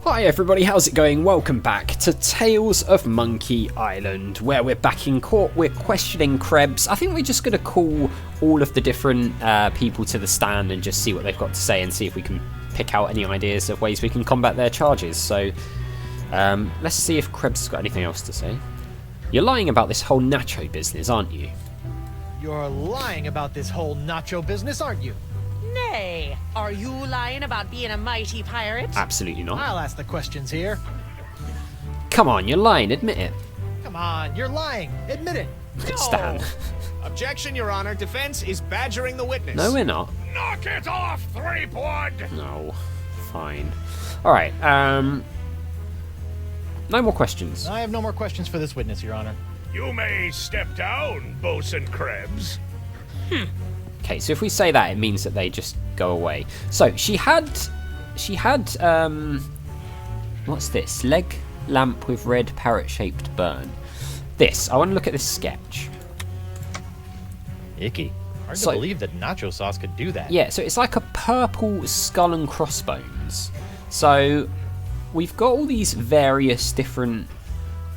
Hi everybody, how's it going? Welcome back to Tales of Monkey Island, where we're back in court, we're questioning Krebs. I think we're just going to call all of the different people to the stand and just see what they've got to say and see if we can pick out any ideas of ways we can combat their charges. So, let's see if Krebs has got anything else to say. You're lying about this whole nacho business, aren't you? You're lying about this whole nacho business, aren't you? Nay, are you lying about being a mighty pirate? Absolutely not. I'll ask the questions here. Come on, you're lying, admit it. Come on, you're lying. Admit it. No. Stan. Objection, Your Honor. Defense is badgering the witness. No, we're not. Knock it off, three-blood! No. Fine. Alright, no more questions. I have no more questions for this witness, Your Honor. You may step down, Bosun Krebs. Okay, so if we say that, it means that they just go away. So she had, what's this? Leg lamp with red parrot-shaped burn. This, I want to look at this sketch. Icky. Hard So- to believe that nacho sauce could do that. Yeah, so it's like a purple skull and crossbones. So we've got all these various different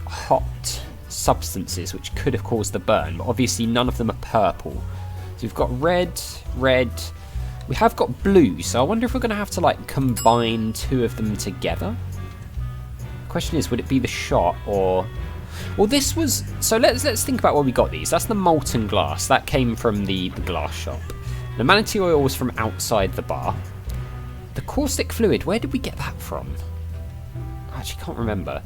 hot substances which could have caused the burn, but obviously none of them are purple. So we've got red, we have got blue, so I wonder if we're going to have to like combine two of them together. The question is, would it be the shot or... Well, this was... So let's think about where we got these. That's the molten glass. That came from the glass shop. The manatee oil was from outside the bar. The caustic fluid, where did we get that from? I actually can't remember.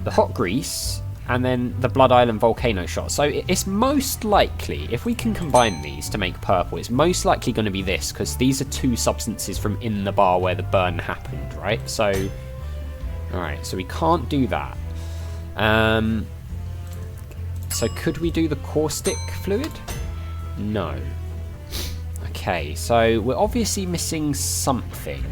The hot grease... and then the Blood Island volcano shot. So it's most likely, if we can combine these to make purple, it's most likely going to be this, because these are two substances from in the bar where the burn happened, right? So, alright, so we can't do that. So could we do the caustic fluid? No. Okay, so we're obviously missing something.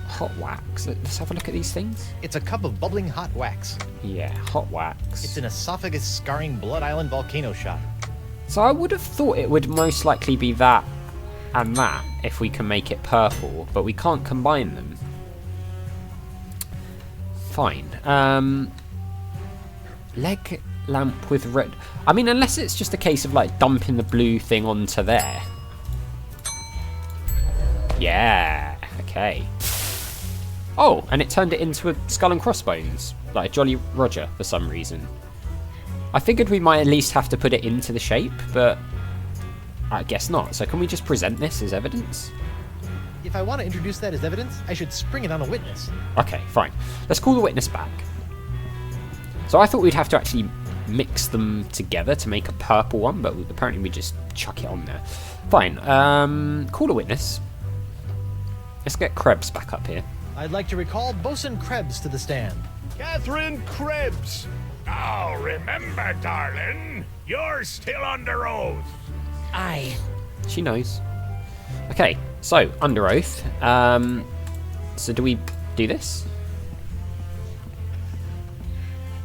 Hot wax. Let's have a look at these things. It's a cup of bubbling hot wax. Yeah, hot wax. It's an esophagus scarring Blood Island volcano shot. So I would have thought it would most likely be that and that if we can make it purple, but we can't combine them. Fine. Leg lamp with red. I mean, unless it's just a case of like dumping the blue thing onto there. Yeah. Okay. Oh, and it turned it into a skull and crossbones, like a Jolly Roger for some reason. I figured we might at least have to put it into the shape, but I guess not. So can we just present this as evidence? If I want to introduce that as evidence, I should spring it on a witness. Okay, fine. Let's call the witness back. So I thought we'd have to actually mix them together to make a purple one, but apparently we just chuck it on there. Fine. Call the witness. Let's get Krebs back up here. I'd like to recall Bosun Krebs to the stand. Catherine Krebs. Now remember, darling, you're still under oath. Aye. She knows. Okay, so under oath. So do we do this?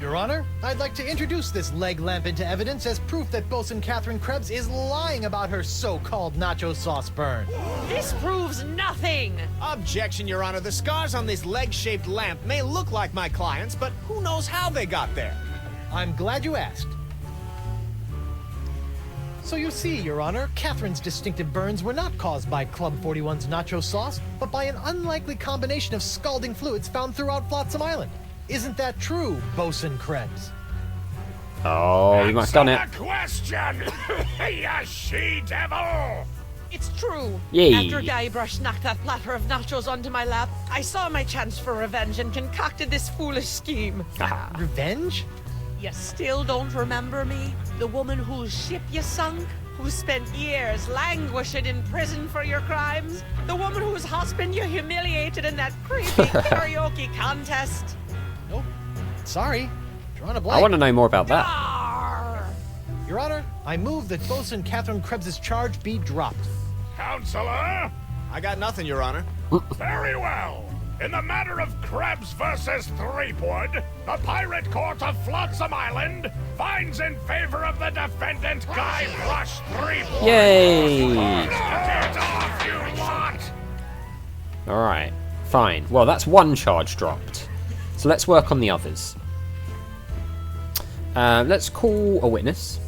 Your Honor, I'd like to introduce this leg lamp into evidence as proof that Bosun Catherine Krebs is lying about her so-called nacho sauce burn. This proves nothing. Objection, Your Honor. The scars on this leg-shaped lamp may look like my client's, but who knows how they got there? I'm glad you asked. So you see, Your Honor, Catherine's distinctive burns were not caused by Club 41's nacho sauce, but by an unlikely combination of scalding fluids found throughout Flotsam Island. Isn't that true, Bosun Krebs? Oh, we might have done it. Answer the question, you she-devil! It's true. Yay. After Guybrush knocked that platter of nachos onto my lap, I saw my chance for revenge and concocted this foolish scheme. Haha. Revenge? You still don't remember me? The woman whose ship you sunk? Who spent years languishing in prison for your crimes? The woman whose husband you humiliated in that creepy karaoke contest? Nope. Sorry. Drawing a blank. I want to know more about that. Arr! Your Honor, I move that Bosun Catherine Krebs' charge be dropped. Counselor? I got nothing, Your Honor. Very well. In the matter of Krebs versus Threepwood, the Pirate Court of Flotsam Island finds in favor of the defendant Guybrush Threepwood. Yay! Knock it off, you lot! Alright. Fine. Well, that's one charge dropped. So let's work on the others. Let's call a witness.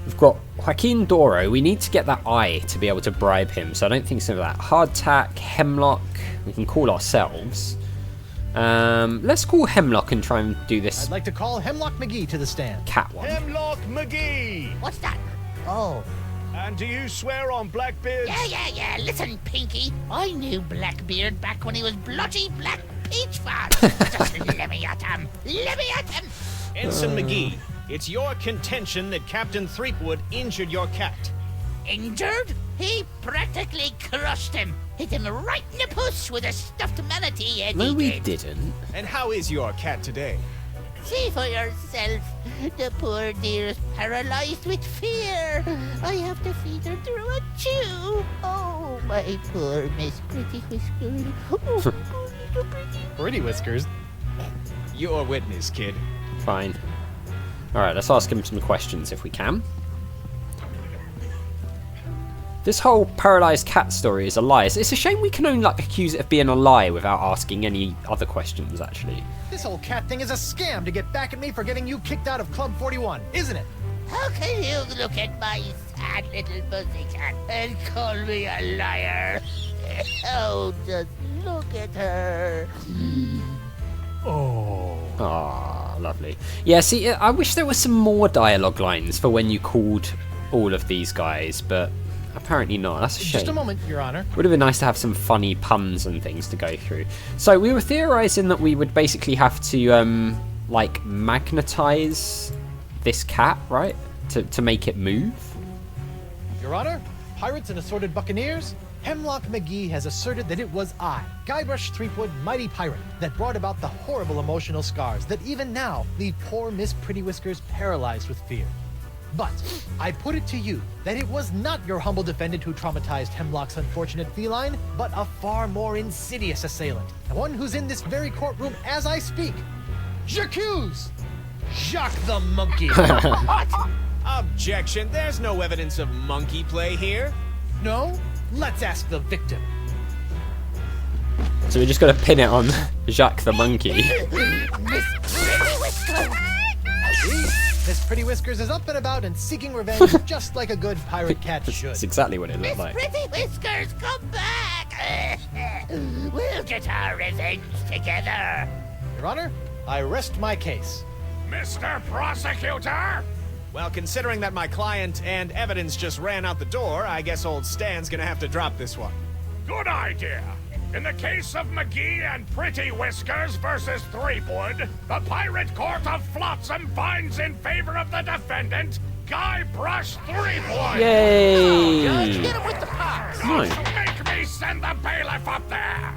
We've got Joaquin Doro. We need to get that eye to be able to bribe him, so I don't think so of that. Hardtack, Hemlock, we can call ourselves. Let's call Hemlock and try and do this I'd like to call Hemlock McGee to the stand. cat one. Hemlock McGee! What's that? Oh. And do you swear on Blackbeard's... Yeah. Listen, Pinky. I knew Blackbeard back when he was bloody Black Peach Farm. Just let me at him. Ensign McGee, it's your contention that Captain Threepwood injured your cat. Injured? He practically crushed him. Hit him right in the puss with a stuffed manatee head. No, he we did. didn't. And how is your cat today? See for yourself. The poor dear is paralyzed with fear. I have to feed her through a tube. Oh, my poor Miss Pretty Whiskers. Oh, Pretty Whiskers. Your witness, kid. Fine. Alright, let's ask him some questions if we can. This whole paralysed cat story is a lie. It's a shame we can only accuse it of being a lie without asking any other questions, actually. This whole cat thing is a scam to get back at me for getting you kicked out of Club 41, isn't it? how can you look at my sad little pussycat and call me a liar? Oh, just look at her. Ah, lovely. Yeah, see, I wish there were some more dialogue lines for when you called all of these guys, but apparently not. That's a shame. Just a moment, Your Honor. Would have been nice to have some funny puns and things to go through. So we were theorizing that we would basically have to, like, magnetize this cat, right? To make it move. Your Honor, pirates and assorted buccaneers, Hemlock McGee has asserted that it was I, Guybrush Threepwood, mighty pirate, that brought about the horrible emotional scars that even now leave poor Miss Pretty Whiskers paralyzed with fear. But I put it to you that it was not your humble defendant who traumatized Hemlock's unfortunate feline, but a far more insidious assailant, and one who's in this very courtroom as I speak. J'accuse Jacques the Monkey. Objection, there's no evidence of monkey play here. No? Let's ask the victim. So we just got to pin it on Jacques the monkey. Miss Pretty Whiskers! Miss Pretty Whiskers is up and about and seeking revenge just like a good pirate cat should. That's exactly what it Miss looked like. Pretty Whiskers, come back! We'll get our revenge together. Your Honor, I rest my case. Mr. Prosecutor! Well, considering that my client and evidence just ran out the door, I guess old Stan's gonna have to drop this one. Good idea. In the case of McGee and Pretty Whiskers versus Threepwood, the Pirate Court of Flotsam finds in favor of the defendant, Guybrush Threepwood. Yay! Hit him with the pops. Nice. Make me send the bailiff up there.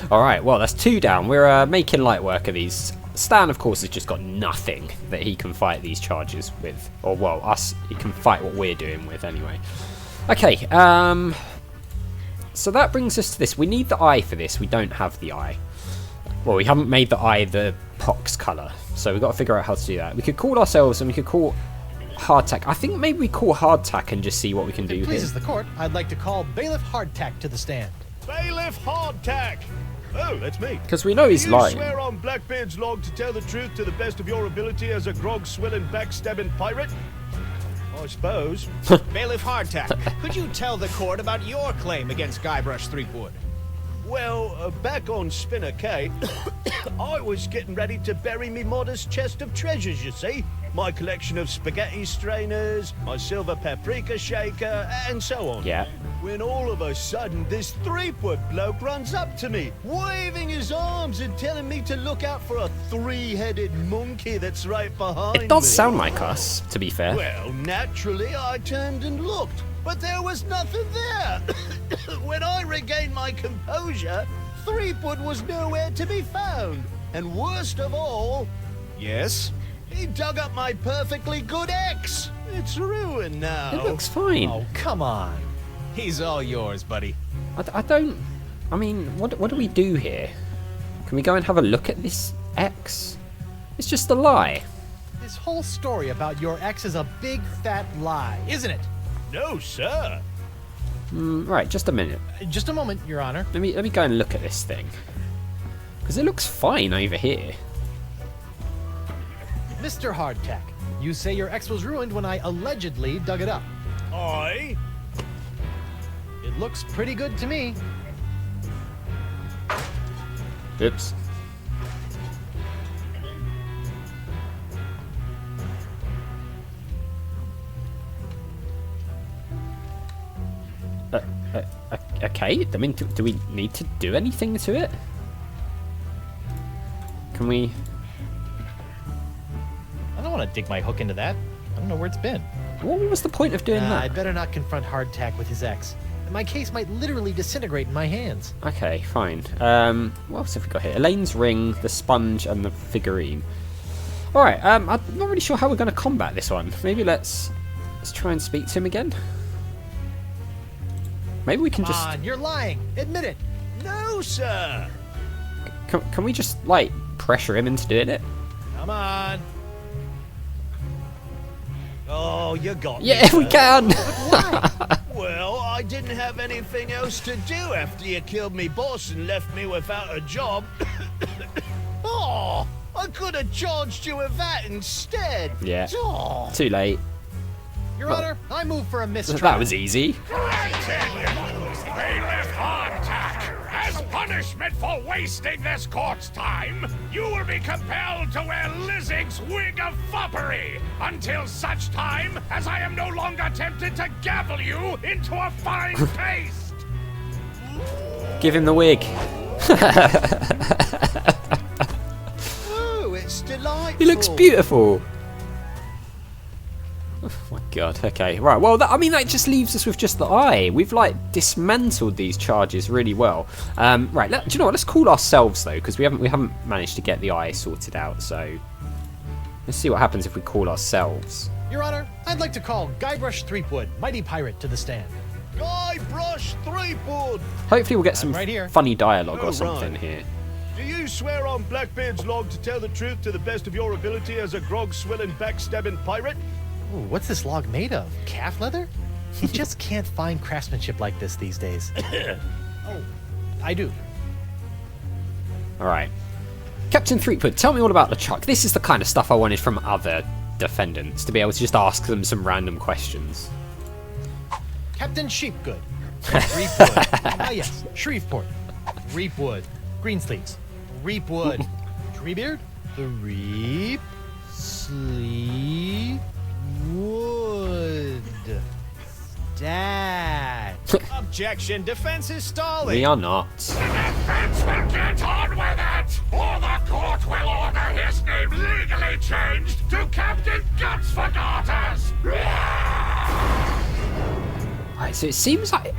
Alright, well, that's 2 down. We're making light work of these. Stan, of course, has just got nothing that he can fight these charges with. Or, well, he can fight what we're doing with, anyway. Okay, so that brings us to this. We need the eye for this. We don't have the eye. Well, we haven't made the eye the pox colour. So we've got to figure out how to do that. We could call ourselves and we could call Hardtack. I think maybe we call Hardtack and just see what we can do here. Pleases the court, I'd like to call Bailiff Hardtack to the stand. Bailiff Hardtack. Oh, that's me. Because we know he's Do you lying. swear on Blackbeard's log to tell the truth to the best of your ability as a grog-swilling, backstabbing pirate? I suppose. Bailiff Hardtack, could you tell the court about your claim against Guybrush Threepwood? Well, back on Spinner Cay, I was getting ready to bury me modest chest of treasures, you see. My collection of spaghetti strainers, my silver paprika shaker, and so on. Yeah. When all of a sudden, this Threepwood bloke runs up to me, waving his arms and telling me to look out for a 3-headed monkey that's right behind me. It does sound like us, to be fair. Well, naturally, I turned and looked, but there was nothing there. When I regained my composure, Threepwood was nowhere to be found. And worst of all, Yes? he dug up my perfectly good ex. It's ruined now. It looks fine. Oh, come on. He's all yours, buddy. I mean, what do we do here? Can we go and have a look at this X? It's just a lie. This whole story about your ex is a big fat lie, isn't it? No, sir. Right, just a minute. Just a moment, Your Honor. Let me go and look at this thing. Because it looks fine over here. Mr. Hardtack, you say your ex was ruined when I allegedly dug it up. Aye. It looks pretty good to me. Oops. Okay, I mean, do we need to do anything to it? Can we... I don't want to dig my hook into that. I don't know where it's been. What was the point of doing that? I'd better not confront Hardtack with his ex. My case might literally disintegrate in my hands. Okay, fine. What else have we got here? Elaine's ring, the sponge, and the figurine. Alright, I'm not really sure how we're going to combat this one. Maybe let's try and speak to him again. Maybe we can Come just... on, you're lying. Admit it. No, sir. Can we just, like, pressure him into doing it? Come on. Oh, you got me. Yeah, we sir. can! Well, I didn't have anything else to do after you killed me boss and left me without a job. Oh, I could have charged you with that instead. Yeah. Oh. Too late. Your Honor, I move for a mistrial. That was easy. They left Hardtack. As punishment for wasting this court's time, you will be compelled to wear Lizzig's wig of foppery until such time as I am no longer tempted to gavel you into a fine paste. Give him the wig. Oh, it's delightful. He looks beautiful. Oh my god, okay. Right, well, that just leaves us with just the eye. We've, like, dismantled these charges really well. Right, do you know what? Let's call ourselves, though, because we haven't managed to get the eye sorted out, so... Let's see what happens if we call ourselves. Your Honor, I'd like to call Guybrush Threepwood, mighty pirate, to the stand. Guybrush Threepwood. Hopefully we'll get some right here. funny dialogue Oh, or something right. here. Do you swear on Blackbeard's log to tell the truth to the best of your ability as a grog-swilling, backstabbing pirate? Ooh, what's this log made of? Calf leather? You just can't find craftsmanship like this these days. Oh, I do. Alright. Captain Threepwood, tell me all about LeChuck. This is the kind of stuff I wanted from other defendants, to be able to just ask them some random questions. Captain Sheepgood. Reapwood. Ah, yes. Shreveport. Reapwood. Greensleeves. Reapwood. Treebeard. The Reap. Sleep. Wood. Stat. Objection. Defense is stalling. We are not. The defense will get on with it, or the court will order his name legally changed to Captain Guts for Garters. Right, so it seems like...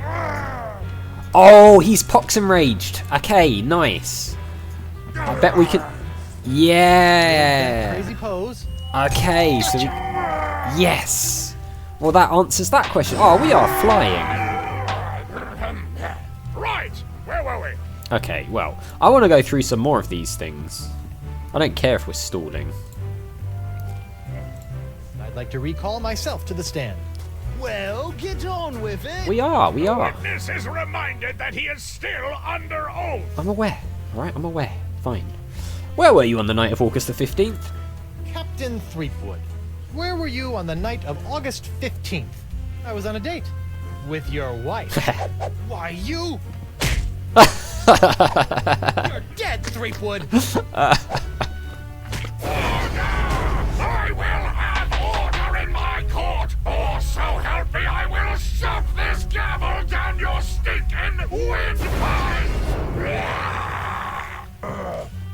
Oh, he's pox enraged. Okay, nice. I bet we can... Yeah. Crazy pose. Okay, so we... Yes. Well, that answers that question. Oh, we are flying. Right, where were we? Okay, well, I want to go through some more of these things. I don't care if we're stalling. I'd like to recall myself to the stand. Well, get on with it. We are. Witness is reminded that he is still under oath. I'm aware. Alright, I'm aware. Fine. Where were you on the night of August the 15th? Captain Threepwood, where were you on the night of August 15th? I was on a date. With your wife. Why, you... You're dead, Threepwood. I will have order in my court, or so help me, I will shove this gavel down your stinking windpipe.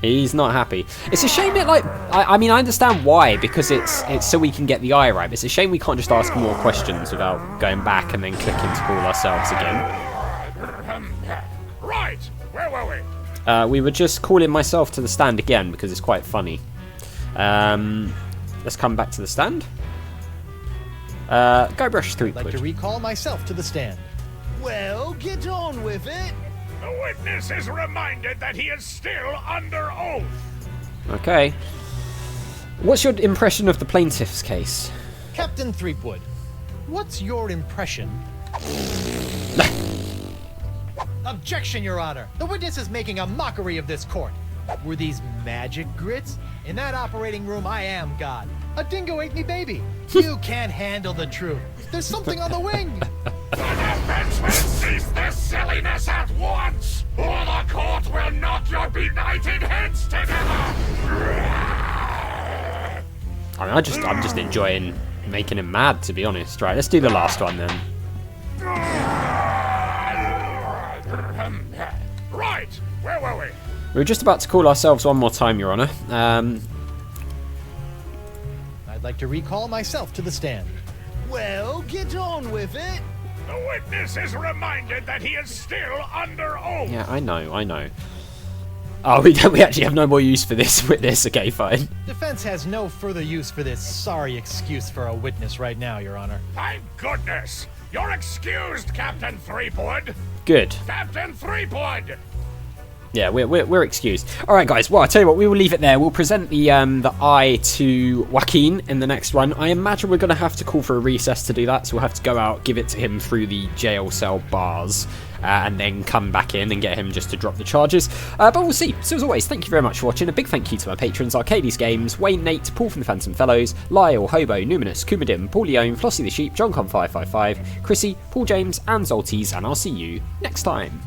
He's not happy. It's a shame it, like... I mean, I understand why, because it's so we can get the eye right. But it's a shame we can't just ask more questions without going back and then clicking to call ourselves again. Right, where were we? We were just calling myself to the stand again because it's quite funny. Let's come back to the stand. Guybrush I'd like to Threepwood. recall myself to the stand. Well, get on with it. The witness is reminded that he is still under oath. Okay. What's your impression of the plaintiff's case? Captain Threepwood, what's your impression Objection, Your Honor. The witness is making a mockery of this court. Were these magic grits? In that operating room, I am God. A dingo ate me baby. You can't handle the truth. There's something on the wing. The defense will cease this silliness at once, or the court will knock your benighted heads together. I mean, I'm just enjoying making him mad, to be honest. Right, let's do the last one then. Right, where were we? We were just about to call ourselves one more time, Your Honor. I'd like to recall myself to the stand. Well, get on with it. The witness is reminded that he is still under oath. Yeah, I know. Oh, we actually have no more use for this witness. Okay, fine. Defense has no further use for this sorry excuse for a witness right now, Your Honor. Thank goodness. You're excused, Captain Threepwood. Good. Captain Threepwood. Yeah, we're excused. All right, guys. Well, I tell you what, we will leave it there. We'll present the eye to Joaquin in the next one. I imagine we're going to have to call for a recess to do that, so we'll have to go out, give it to him through the jail cell bars, and then come back in and get him just to drop the charges. But we'll see. So as always, thank you very much for watching. A big thank you to my patrons: Arcades Games, Wayne, Nate, Paul from the Phantom Fellows, Lyle, Hobo, Numinous, Kumadim, Paul Leone, Flossie the Sheep, JohnCon555, Chrissy, Paul James, and Zolties, and I'll see you next time.